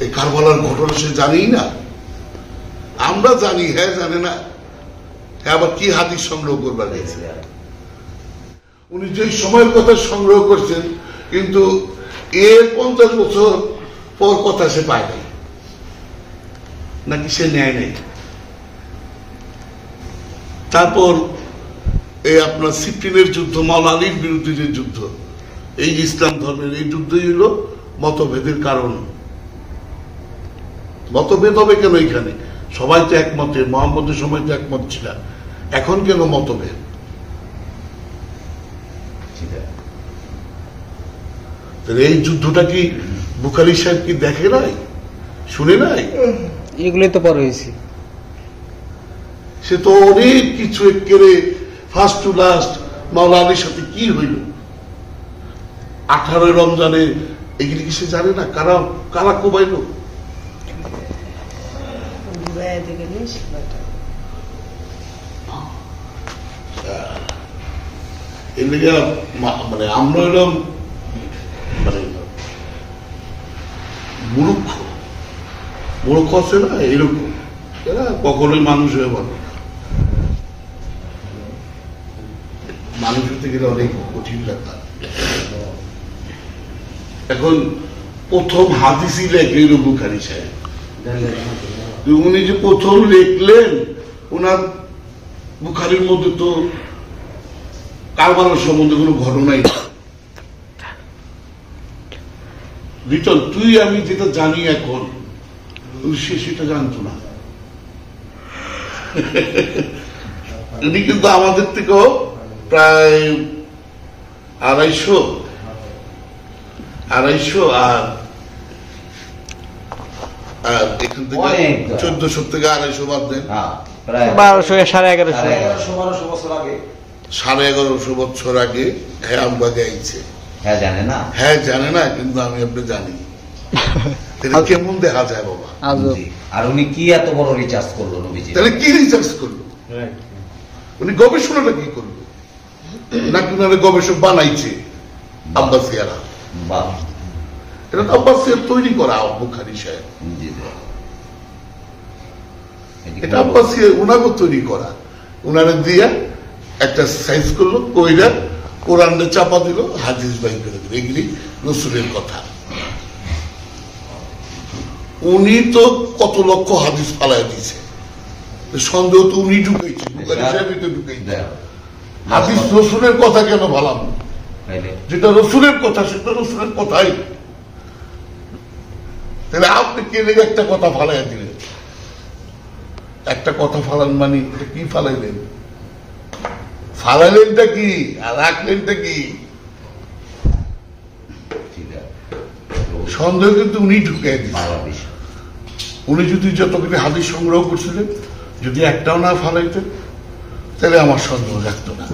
এই কারবালার ঘটনা সে জানেই না। আমরা জানি, হ্যাঁ জানে না। আবার কি হাদিস সংগ্রহ করবার গেছে? উনি যে সময়ের কথা সংগ্রহ করছেন, কিন্তু এর 50 বছর পর কথা সে পায় নাই, নাকি সে নেয় নাই। তারপর এই আপনার সিফিনের যুদ্ধ, মাওলা আলীর বিরুদ্ধে যে যুদ্ধ, এই ইসলাম ধর্মের এই যুদ্ধই হল মতভেদের কারণ। মতভেদ হবে কেন? এখানে সবাই তো একমতে, মোহাম্মদের সময় তো একমত ছিল, এখন কেন মতভেদ? এই যুদ্ধটা কি বুখারী সাহেব কি দেখে নাই, শুনে নাই? এগুলোই তো পরে হয়েছে। সে তো অনেক কিছু একেবারে ফার্স্ট টু লাস্ট মাওলা আলীর সাথে কি হইল 18 রমজানে, এগুলি কি সে জানে না? কারা কারা কোবাইল? মানে আমরা এরকম মানে মূর্খ মূর্খ আছে না, এরকম এরা কখনোই মানুষ হয়ে বলে। মানুষ হতে গেলে অনেক কঠিন ব্যাপার। এখন প্রথম হাদিসই লেখলেন বুখারী সাহেব। উনি যে প্রথম লিখলেন, ওনার বুখারীর মধ্যে তো কারবালার সম্বন্ধে কোনো ঘটনাই না। রিটন তুই আমি যেটা জানি এখন, সে সেটা জানতো না। উনি কিন্তু আমাদের থেকেও প্রায় 250 আর এখান থেকে 1400 থেকে 250 বাদ দেন, 1200-1150 বছর আগে, 1150 বছর আগে হ্যাঁ আমবাগে আইছে। হ্যাঁ জানে না, হ্যাঁ জানে না, কিন্তু আমি আপনি জানি। কেমন দেখা যায় বাবা? আর উনি কি এত বড় রিচার্জ করলো নবীজি? তাহলে কি রিসার্চ করলো? উনি গবেষণাটা কি করলো? নাকি উনারা গবেষক বানাইছে আব্বাসিয়ারা? এটা তো আব্বাসিয়ার তৈরি করা বুখারী সাহেব, এটা আব্বাসিয়ার উনাকে তৈরি করা। উনারা দিয়া একটা সাইজ করলো, কইরা কোরআনে চাপা দিল, হাদিস বাই করে দিল, এগুলি রাসূলের কথা। উনি তো কত লক্ষ হাদিস ফালাই দিয়েছে, সন্দেহ তো উনি ঢুকাইছে, বুখারী সাহেবই তো ঢুকাইছে। হাদিস রাসূলের কথা কেন ভালাম? যেটা রাসূলের কথা সেটা রাসূলের কথাই। তাহলে আপনি কে লেগে একটা কথা ফালাই দিলেন? একটা কথা ফালান মানে এটা কি ফালাইলেন? ফালাইলেনটা কি আর রাখলেনটা কি? সন্দেহ কিন্তু উনি ঢুকাই দিয়েছেন। উনি যদি যতগুলি হাদিস সংগ্রহ করছিলেন, যদি একটাও না ফালাইতেন, তাহলে আমার সন্দেহ রাখতো না।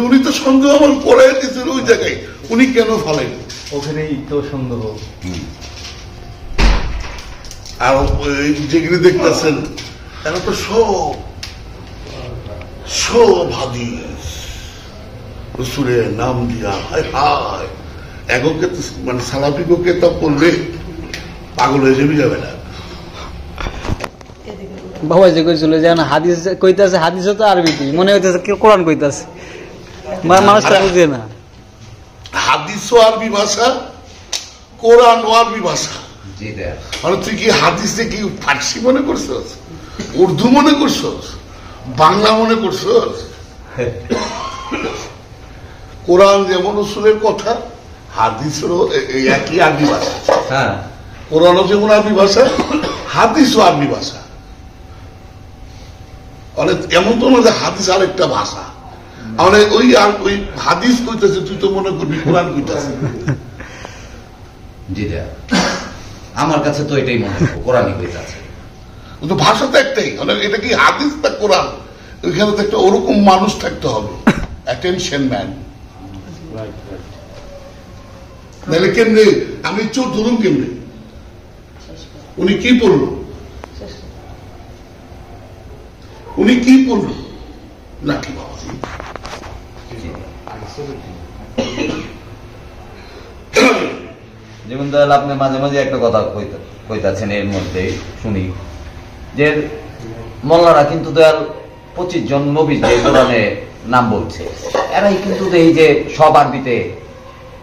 উনি তো সন্দেহ আমার পড়াই দিয়েছেন ওই জায়গায়, উনি কেন ফালাইলেন? ওখানেই তো সন্দেহ। আর যেগুলি দেখতেছেন এরা তো সব হাদিস রাসূলের নাম দিয়া, হায় হায়, এককে মানে সালাফিকে তা পড়লে পাগল হয়ে যাবে না। বাবা যে কইছিল যে হাদিস কইতাছে, হাদিসও তো আরবিতে, মনে হইতেছে কোরআন কইতাছে, মানুষটা বুঝে না। হাদিসও আরবি ভাষা, কোরআনও আরবি ভাষা। মানে তুই কি হাদিসে কি ফার্সি মনে করছস, উর্দু মনে করছস, বাংলা মনে করছস? কোরআন যেমন রাসূলের কথা, হাদিসেরও একই আরবি ভাষা। কোরআনও যেমন আরবি ভাষা, হাদিসও আরবি ভাষা। অনেক এমন তো না যে হাদিস আরেকটা ভাষা। মানে ওই হাদিস কইতেছে, তুই তো মনে করবি কোরআন কইতেছে। আমার কাছে তো এটাই মনে হয় কোরআনই কইতেছে। কিন্তু ভাষা তো একটাই। এটা কি হাদিস না কোরআন? ওইখানে তো একটা ওরকম মানুষ থাকতে হবে, অ্যাটেনশন ম্যান। নাহলে কেমনে আমি চোর ধরুন কেমনে? উনি কি পড়লো? উনি কি পড়লো নাকি বাবা? যেমন দয়াল আপনি মাঝে মাঝে একটা কথা কইতাছেন, এর মধ্যে শুনি যে মোল্লারা কিন্তু দয়াল 25 জন নবী যে কোরআনে নাম বলছে, এরাই কিন্তু এই যে সব আরবিতে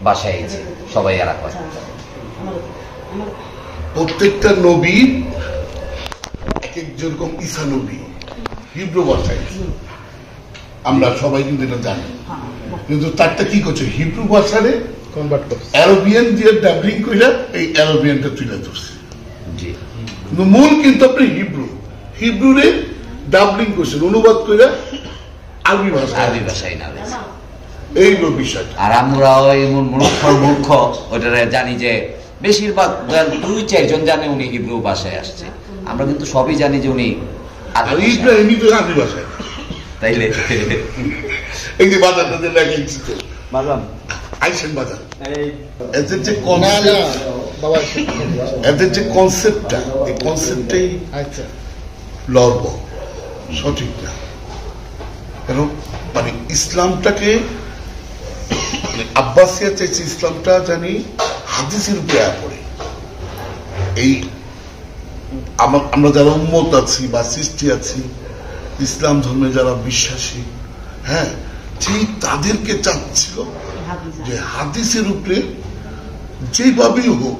বাসাইছে, সবাই এরা করে। প্রত্যেকটা নবী এক এক যেরকম ঈসা নবী হিব্রু ভাষায়, আমরা সবাই কিন্তু এটা জানি, কিন্তু তারটা কি করছে হিব্রু ভাষারে কনভার্ট করছে, অ্যারোবিয়ান দিয়ে ডাবলিং কইরা এই অ্যারোবিয়ানটা তুলে ধরছে। জি, কিন্তু মূল কিন্তু আপনি হিব্রুরে ডাবলিং করছেন, অনুবাদ কইরা আরবি ভাষা, আরবি ভাষায় না হয়েছে। এই হলো বিষয়টা। আর আমরা ওই মূর্খ ওইটা জানি যে বেশিরভাগ 2-4 জন জানে উনি হিব্রু ভাষায় আসছে, আমরা কিন্তু সবই জানি যে উনি আর ইব্রাহিমই তো আরবি ভাষায়। তাইলে এই যে বাজারটা যে লেগেছি তো বাজাম আইসেন বাজার, এদের যে না না কনসেপ্ট, বাবা এদের যে কনসেপ্টটা, এই কনসেপ্টটাই আচ্ছা লড়ব, সঠিক না। কেন মানে ইসলামটাকে আব্বাসিয়া চাইছে ইসলামটা জানি হাদিসের উপরে পড়ে। এই আমরা যারা উম্মত আছি বা সৃষ্টি আছি, ইসলাম ধর্মে যারা বিশ্বাসী, হ্যাঁ, ঠিক তাদেরকে চাচ্ছিল যে হাদিসের উপরে যেভাবেই হোক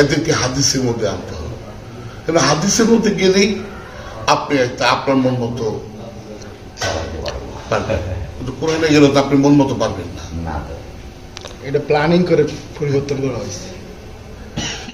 এদেরকে হাদিসের মধ্যে আনতে হবে। কেন হাদিসের মধ্যে গেলেই আপনি একটা আপনার মন মতো পারবেন, কিন্তু কোরআনে গেলে তো আপনি মন মতো পারবেন না। না, এটা প্ল্যানিং করে পরিবর্তন করা হয়েছে।